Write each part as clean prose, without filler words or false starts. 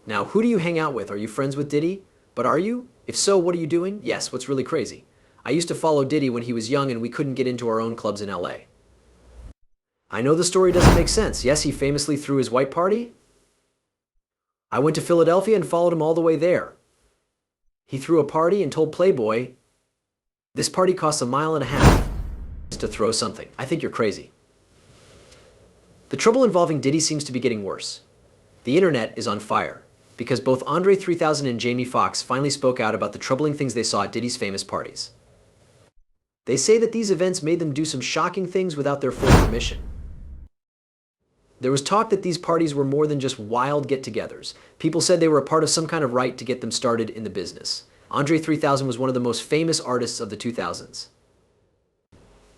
Now, who do you hang out with? Are you friends with Diddy? But are you? If so, what are you doing? Yes, what's really crazy? I used to follow Diddy when he was young and we couldn't get into our own clubs in LA. I know the story doesn't make sense. Yes, he famously threw his white party. I went to Philadelphia and followed him all the way there. He threw a party and told Playboy, this party costs $1.5 miles to throw something. I think you're crazy. The trouble involving Diddy seems to be getting worse. The internet is on fire because both Andre 3000 and Jamie Foxx finally spoke out about the troubling things they saw at Diddy's famous parties. They say that these events made them do some shocking things without their full permission. There was talk that these parties were more than just wild get-togethers. People said they were a part of some kind of rite to get them started in the business. Andre 3000 was one of the most famous artists of the 2000s.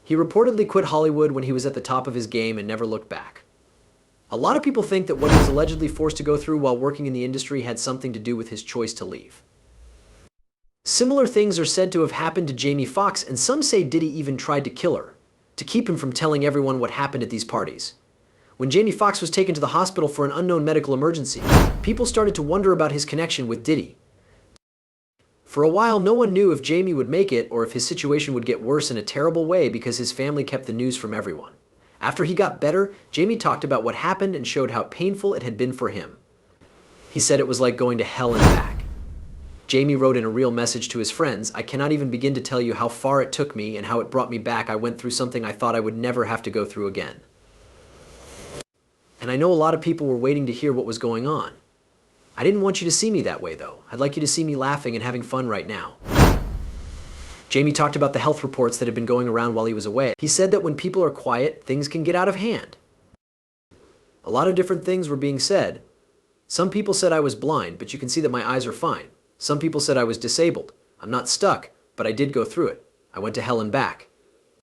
He reportedly quit Hollywood when he was at the top of his game and never looked back. A lot of people think that what he was allegedly forced to go through while working in the industry had something to do with his choice to leave. Similar things are said to have happened to Jamie Foxx, and some say Diddy even tried to kill her, to keep him from telling everyone what happened at these parties. When Jamie Foxx was taken to the hospital for an unknown medical emergency, people started to wonder about his connection with Diddy. For a while, no one knew if Jamie would make it or if his situation would get worse in a terrible way because his family kept the news from everyone. After he got better, Jamie talked about what happened and showed how painful it had been for him. He said it was like going to hell and back. Jamie wrote in a real message to his friends, I cannot even begin to tell you how far it took me and how it brought me back. I went through something I thought I would never have to go through again. And I know a lot of people were waiting to hear what was going on. I didn't want you to see me that way, though. I'd like you to see me laughing and having fun right now. Jamie talked about the health reports that had been going around while he was away. He said that when people are quiet, things can get out of hand. A lot of different things were being said. Some people said I was blind, but you can see that my eyes are fine. Some people said I was disabled. I'm not stuck, but I did go through it. I went to hell and back.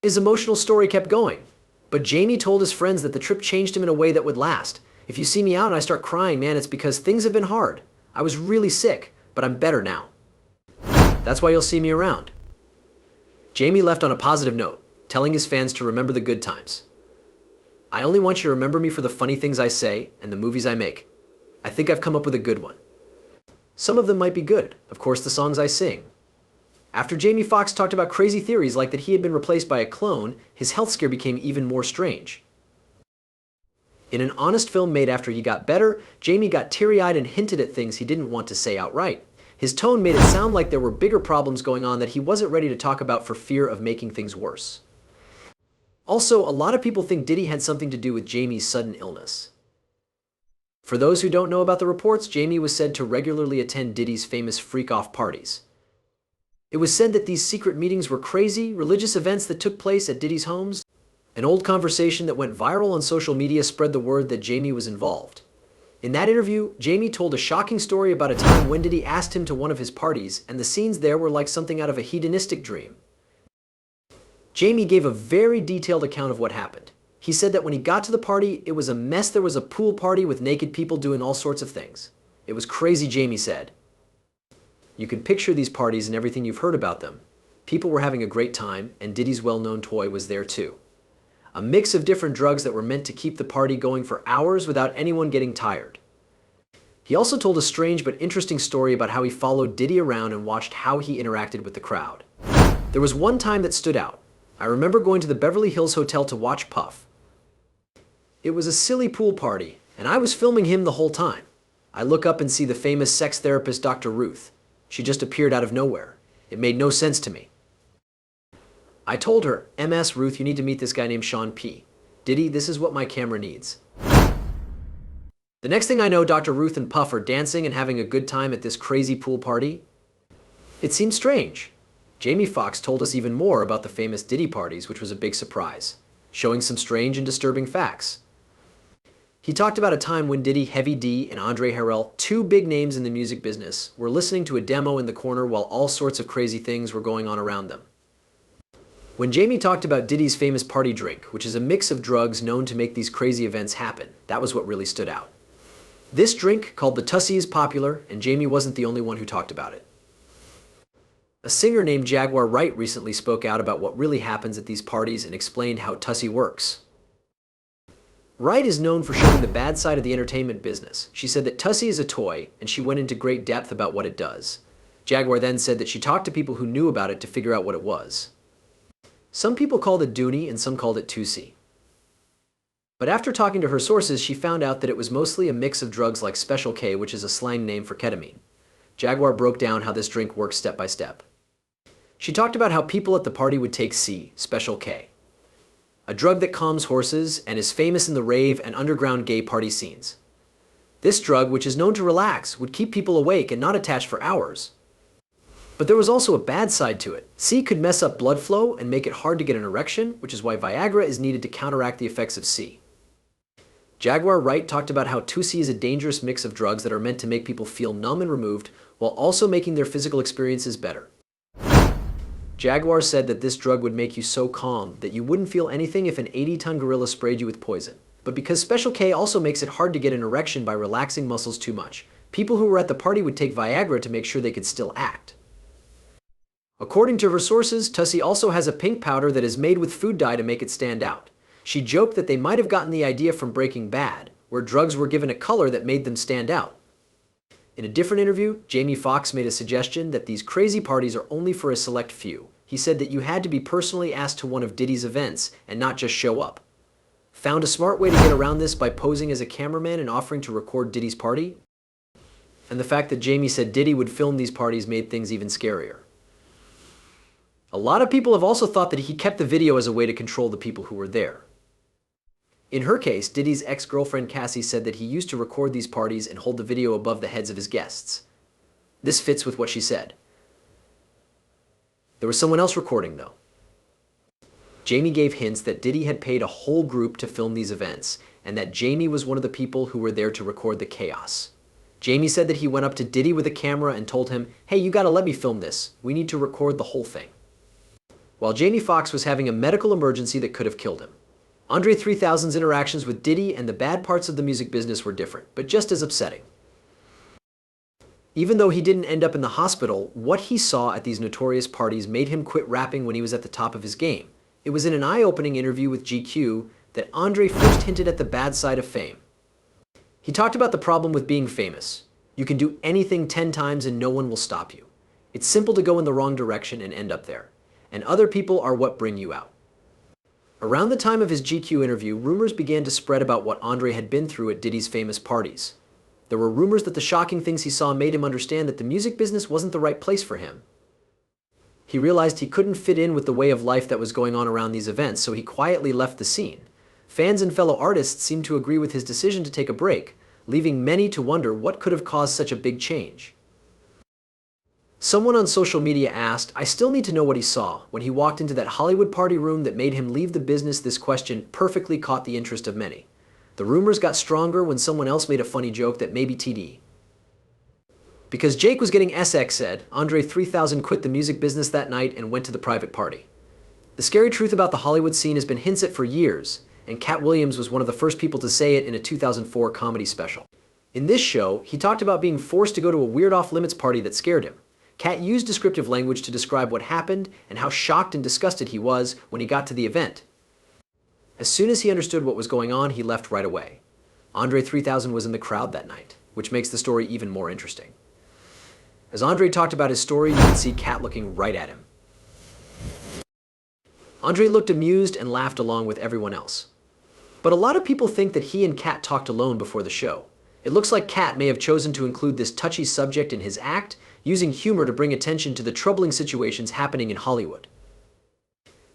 His emotional story kept going. But Jamie told his friends that the trip changed him in a way that would last. If you see me out and I start crying, man, it's because things have been hard. I was really sick, but I'm better now. That's why you'll see me around. Jamie left on a positive note, telling his fans to remember the good times. I only want you to remember me for the funny things I say and the movies I make. I think I've come up with a good one. Some of them might be good, of course the songs I sing. After Jamie Foxx talked about crazy theories like that he had been replaced by a clone, his health scare became even more strange. In an honest film made after he got better, Jamie got teary-eyed and hinted at things he didn't want to say outright. His tone made it sound like there were bigger problems going on that he wasn't ready to talk about for fear of making things worse. Also, a lot of people think Diddy had something to do with Jamie's sudden illness. For those who don't know about the reports, Jamie was said to regularly attend Diddy's famous freak-off parties. It was said that these secret meetings were crazy, religious events that took place at Diddy's homes. An old conversation that went viral on social media spread the word that Jamie was involved. In that interview, Jamie told a shocking story about a time when Diddy asked him to one of his parties, and the scenes there were like something out of a hedonistic dream. Jamie gave a very detailed account of what happened. He said that when he got to the party, it was a mess. There was a pool party with naked people doing all sorts of things. It was crazy, Jamie said. You can picture these parties and everything you've heard about them. People were having a great time, and Diddy's well-known toy was there too. A mix of different drugs that were meant to keep the party going for hours without anyone getting tired. He also told a strange but interesting story about how he followed Diddy around and watched how he interacted with the crowd. There was one time that stood out. I remember going to the Beverly Hills Hotel to watch Puff. It was a silly pool party, and I was filming him the whole time. I look up and see the famous sex therapist Dr. Ruth. She just appeared out of nowhere. It made no sense to me. I told her, MS Ruth, you need to meet this guy named Sean P. Diddy, this is what my camera needs. The next thing I know, Dr. Ruth and Puff are dancing and having a good time at this crazy pool party. It seemed strange. Jamie Foxx told us even more about the famous Diddy parties, which was a big surprise, showing some strange and disturbing facts. He talked about a time when Diddy, Heavy D, and Andre Harrell, two big names in the music business, were listening to a demo in the corner while all sorts of crazy things were going on around them. When Jamie talked about Diddy's famous party drink, which is a mix of drugs known to make these crazy events happen, that was what really stood out. This drink, called the Tussie, is popular, and Jamie wasn't the only one who talked about it. A singer named Jaguar Wright recently spoke out about what really happens at these parties and explained how Tussie works. Wright is known for showing the bad side of the entertainment business. She said that Tussie is a toy, and she went into great depth about what it does. Jaguar then said that she talked to people who knew about it to figure out what it was. Some people called it Dooney and some called it Tussie. But after talking to her sources, she found out that it was mostly a mix of drugs like Special K, which is a slang name for ketamine. Jaguar broke down how this drink works step by step. She talked about how people at the party would take C, Special K, a drug that calms horses and is famous in the rave and underground gay party scenes. This drug, which is known to relax, would keep people awake and not attached for hours. But there was also a bad side to it. C could mess up blood flow and make it hard to get an erection, which is why Viagra is needed to counteract the effects of C. Jaguar Wright talked about how Tussie is a dangerous mix of drugs that are meant to make people feel numb and removed, while also making their physical experiences better. Jaguar said that this drug would make you so calm that you wouldn't feel anything if an 80-ton gorilla sprayed you with poison. But because Special K also makes it hard to get an erection by relaxing muscles too much, people who were at the party would take Viagra to make sure they could still act. According to her sources, Tussie also has a pink powder that is made with food dye to make it stand out. She joked that they might have gotten the idea from Breaking Bad, where drugs were given a color that made them stand out. In a different interview, Jamie Foxx made a suggestion that these crazy parties are only for a select few. He said that you had to be personally asked to one of Diddy's events and not just show up. Found a smart way to get around this by posing as a cameraman and offering to record Diddy's party? And the fact that Jamie said Diddy would film these parties made things even scarier. A lot of people have also thought that he kept the video as a way to control the people who were there. In her case, Diddy's ex-girlfriend Cassie said that he used to record these parties and hold the video above the heads of his guests. This fits with what she said. There was someone else recording, though. Jamie gave hints that Diddy had paid a whole group to film these events, and that Jamie was one of the people who were there to record the chaos. Jamie said that he went up to Diddy with a camera and told him, "Hey, you gotta let me film this. We need to record the whole thing." While Jamie Foxx was having a medical emergency that could have killed him. Andre 3000's interactions with Diddy and the bad parts of the music business were different, but just as upsetting. Even though he didn't end up in the hospital, what he saw at these notorious parties made him quit rapping when he was at the top of his game. It was in an eye-opening interview with GQ that Andre first hinted at the bad side of fame. He talked about the problem with being famous. You can do anything 10 times and no one will stop you. It's simple to go in the wrong direction and end up there. And other people are what bring you out. Around the time of his GQ interview, rumors began to spread about what Andre had been through at Diddy's famous parties. There were rumors that the shocking things he saw made him understand that the music business wasn't the right place for him. He realized he couldn't fit in with the way of life that was going on around these events, so he quietly left the scene. Fans and fellow artists seemed to agree with his decision to take a break, leaving many to wonder what could have caused such a big change. Someone on social media asked, "I still need to know what he saw when he walked into that Hollywood party room that made him leave the business." This question perfectly caught the interest of many. The rumors got stronger when someone else made a funny joke that maybe TD. Because Jake was getting SX said, Andre 3000 quit the music business that night and went to the private party. The scary truth about the Hollywood scene has been hinted at for years, and Cat Williams was one of the first people to say it in a 2004 comedy special. In this show, he talked about being forced to go to a weird off-limits party that scared him. Cat used descriptive language to describe what happened and how shocked and disgusted he was when he got to the event. As soon as he understood what was going on, he left right away. Andre 3000 was in the crowd that night, which makes the story even more interesting. As Andre talked about his story, you could see Cat looking right at him. Andre looked amused and laughed along with everyone else. But a lot of people think that he and Cat talked alone before the show. It looks like Cat may have chosen to include this touchy subject in his act, using humor to bring attention to the troubling situations happening in Hollywood.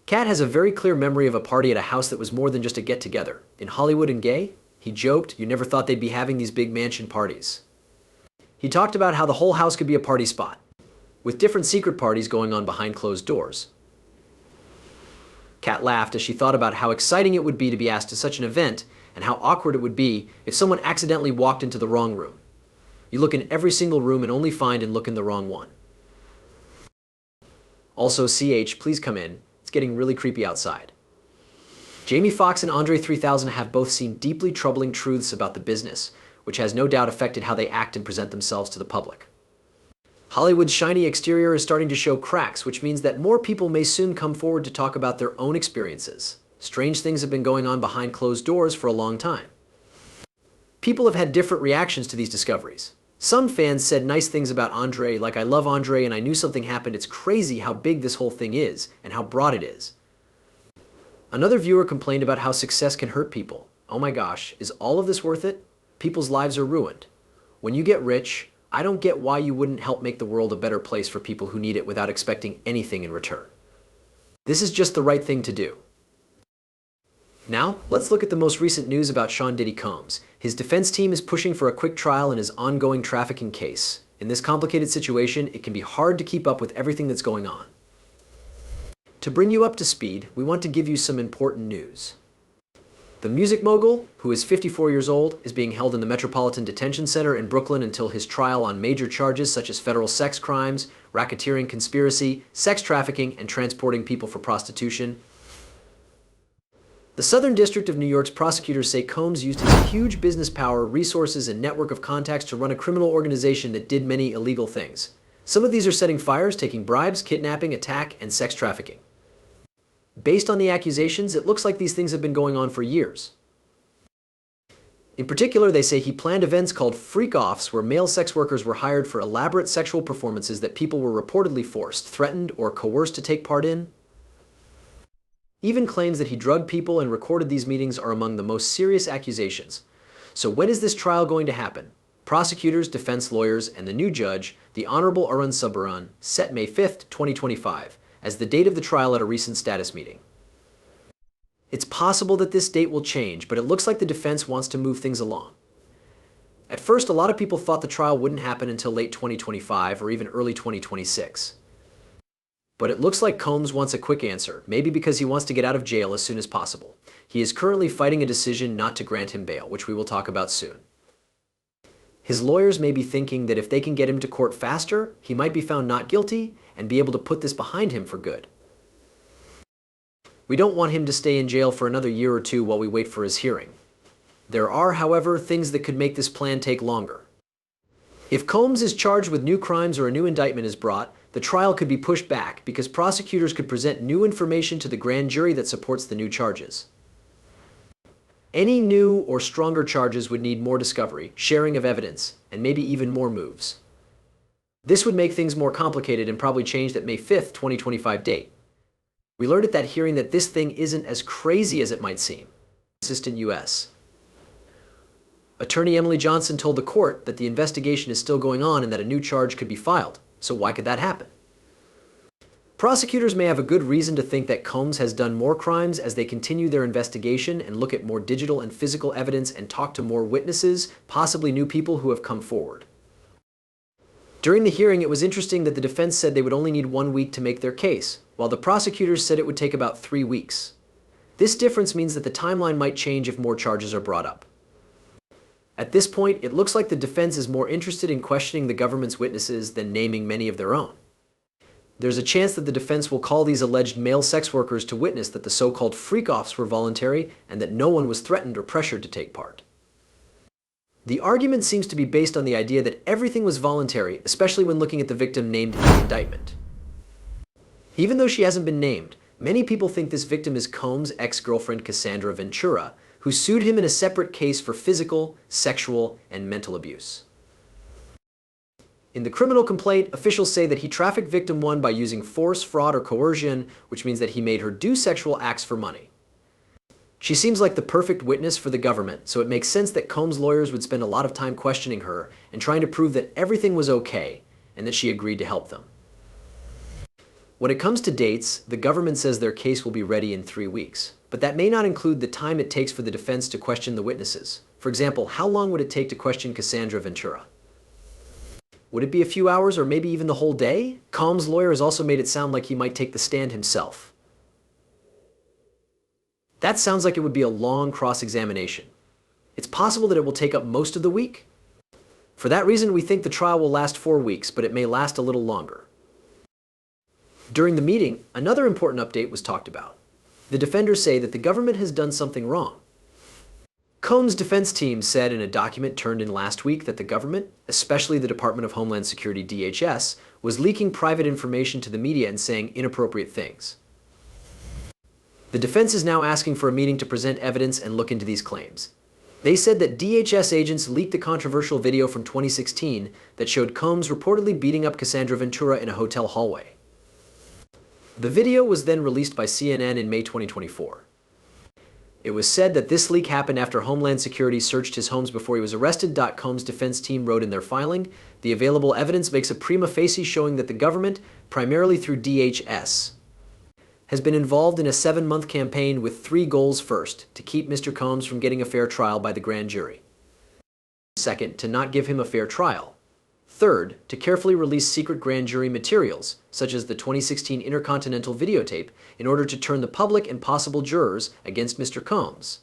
Cat has a very clear memory of a party at a house that was more than just a get-together. In Hollywood and gay, he joked, you never thought they'd be having these big mansion parties. He talked about how the whole house could be a party spot, with different secret parties going on behind closed doors. Cat laughed as she thought about how exciting it would be to be asked to such an event and how awkward it would be if someone accidentally walked into the wrong room. You look in every single room and only find and look in the wrong one. Also, CH, please come in. It's getting really creepy outside. Jamie Foxx and Andre 3000 have both seen deeply troubling truths about the business, which has no doubt affected how they act and present themselves to the public. Hollywood's shiny exterior is starting to show cracks, which means that more people may soon come forward to talk about their own experiences. Strange things have been going on behind closed doors for a long time. People have had different reactions to these discoveries. Some fans said nice things about Andre, like "I love Andre and I knew something happened. It's crazy how big this whole thing is and how broad it is." Another viewer complained about how success can hurt people. "Oh my gosh, is all of this worth it? People's lives are ruined. When you get rich, I don't get why you wouldn't help make the world a better place for people who need it without expecting anything in return. This is just the right thing to do." Now, let's look at the most recent news about Sean Diddy Combs. His defense team is pushing for a quick trial in his ongoing trafficking case. In this complicated situation, it can be hard to keep up with everything that's going on. To bring you up to speed, we want to give you some important news. The music mogul, who is 54 years old, is being held in the Metropolitan Detention Center in Brooklyn until his trial on major charges such as federal sex crimes, racketeering conspiracy, sex trafficking, and transporting people for prostitution. The Southern District of New York's prosecutors say Combs used his huge business power, resources, and network of contacts to run a criminal organization that did many illegal things. Some of these are setting fires, taking bribes, kidnapping, attack, and sex trafficking. Based on the accusations, it looks like these things have been going on for years. In particular, they say he planned events called freak-offs where male sex workers were hired for elaborate sexual performances that people were reportedly forced, threatened, or coerced to take part in. Even claims that he drugged people and recorded these meetings are among the most serious accusations. So when is this trial going to happen? Prosecutors, defense lawyers, and the new judge, the Honorable Arun Subbaran, set May 5, 2025, as the date of the trial at a recent status meeting. It's possible that this date will change, but it looks like the defense wants to move things along. At first, a lot of people thought the trial wouldn't happen until late 2025 or even early 2026. But it looks like Combs wants a quick answer, maybe because he wants to get out of jail as soon as possible. He is currently fighting a decision not to grant him bail, which we will talk about soon. His lawyers may be thinking that if they can get him to court faster, he might be found not guilty and be able to put this behind him for good. We don't want him to stay in jail for another year or two while we wait for his hearing. There are, however, things that could make this plan take longer. If Combs is charged with new crimes or a new indictment is brought, the trial could be pushed back because prosecutors could present new information to the grand jury that supports the new charges. Any new or stronger charges would need more discovery, sharing of evidence, and maybe even more moves. This would make things more complicated and probably change that May 5th, 2025 date. We learned at that hearing that this thing isn't as crazy as it might seem. Assistant U.S. Attorney Emily Johnson told the court that the investigation is still going on and that a new charge could be filed. So why could that happen? Prosecutors may have a good reason to think that Combs has done more crimes as they continue their investigation and look at more digital and physical evidence and talk to more witnesses, possibly new people who have come forward. During the hearing, it was interesting that the defense said they would only need 1 week to make their case, while the prosecutors said it would take about 3 weeks. This difference means that the timeline might change if more charges are brought up. At this point, it looks like the defense is more interested in questioning the government's witnesses than naming many of their own. There's a chance that the defense will call these alleged male sex workers to witness that the so-called freak-offs were voluntary and that no one was threatened or pressured to take part. The argument seems to be based on the idea that everything was voluntary, especially when looking at the victim named in the indictment. Even though she hasn't been named, many people think this victim is Combs' ex-girlfriend Cassandra Ventura, who sued him in a separate case for physical, sexual, and mental abuse. In the criminal complaint, officials say that he trafficked victim 1 by using force, fraud, or coercion, which means that he made her do sexual acts for money. She seems like the perfect witness for the government, so it makes sense that Combs' lawyers would spend a lot of time questioning her and trying to prove that everything was okay and that she agreed to help them. When it comes to dates, the government says their case will be ready in 3 weeks. But that may not include the time it takes for the defense to question the witnesses. For example, how long would it take to question Cassandra Ventura? Would it be a few hours or maybe even the whole day? Combs' lawyer has also made it sound like he might take the stand himself. That sounds like it would be a long cross-examination. It's possible that it will take up most of the week. For that reason, we think the trial will last 4 weeks, but it may last a little longer. During the meeting, another important update was talked about. The defenders say that the government has done something wrong. Combs' defense team said in a document turned in last week that the government, especially the Department of Homeland Security DHS, was leaking private information to the media and saying inappropriate things. The defense is now asking for a meeting to present evidence and look into these claims. They said that DHS agents leaked the controversial video from 2016 that showed Combs reportedly beating up Cassandra Ventura in a hotel hallway. The video was then released by CNN in May 2024. It was said that this leak happened after Homeland Security searched his homes before he was arrested. Combs' defense team wrote in their filing, the available evidence makes a prima facie showing that the government, primarily through DHS, has been involved in a 7-month campaign with 3 goals. First, to keep Mr. Combs from getting a fair trial by the grand jury. Second, to not give him a fair trial. Third, to carefully release secret grand jury materials, such as the 2016 Intercontinental videotape, in order to turn the public and possible jurors against Mr. Combs.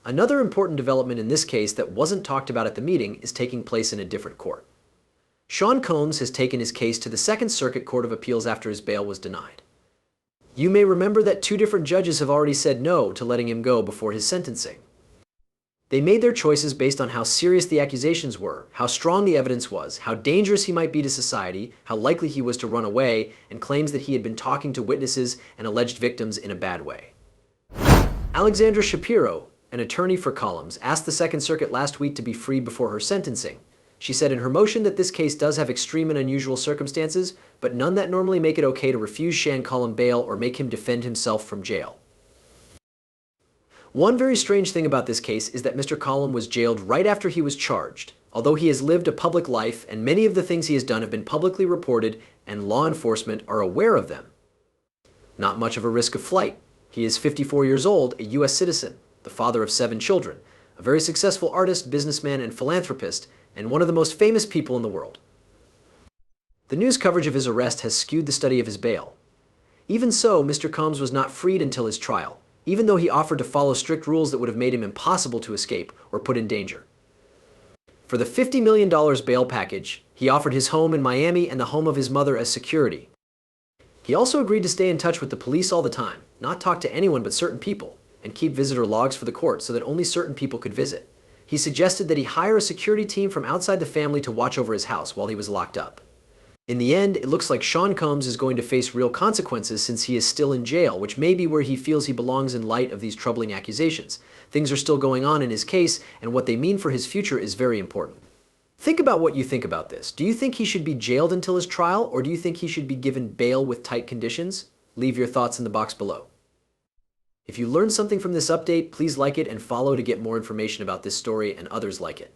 Another important development in this case that wasn't talked about at the meeting is taking place in a different court. Sean Combs has taken his case to the Second Circuit Court of Appeals after his bail was denied. You may remember that 2 different judges have already said no to letting him go before his sentencing. They made their choices based on how serious the accusations were, how strong the evidence was, how dangerous he might be to society, how likely he was to run away, and claims that he had been talking to witnesses and alleged victims in a bad way. Alexandra Shapiro, an attorney for Combs, asked the Second Circuit last week to be freed before her sentencing. She said in her motion that this case does have extreme and unusual circumstances, but none that normally make it okay to refuse Sean Combs bail or make him defend himself from jail. One very strange thing about this case is that Mr. Combs was jailed right after he was charged, although he has lived a public life and many of the things he has done have been publicly reported and law enforcement are aware of them. Not much of a risk of flight. He is 54 years old, a U.S. citizen, the father of 7 children, a very successful artist, businessman, and philanthropist, and one of the most famous people in the world. The news coverage of his arrest has skewed the study of his bail. Even so, Mr. Combs was not freed until his trial, even though he offered to follow strict rules that would have made him impossible to escape or put in danger. For the $50 million bail package, he offered his home in Miami and the home of his mother as security. He also agreed to stay in touch with the police all the time, not talk to anyone but certain people, and keep visitor logs for the court so that only certain people could visit. He suggested that he hire a security team from outside the family to watch over his house while he was locked up. In the end, it looks like Sean Combs is going to face real consequences since he is still in jail, which may be where he feels he belongs in light of these troubling accusations. Things are still going on in his case, and what they mean for his future is very important. Think about what you think about this. Do you think he should be jailed until his trial, or do you think he should be given bail with tight conditions? Leave your thoughts in the box below. If you learned something from this update, please like it and follow to get more information about this story and others like it.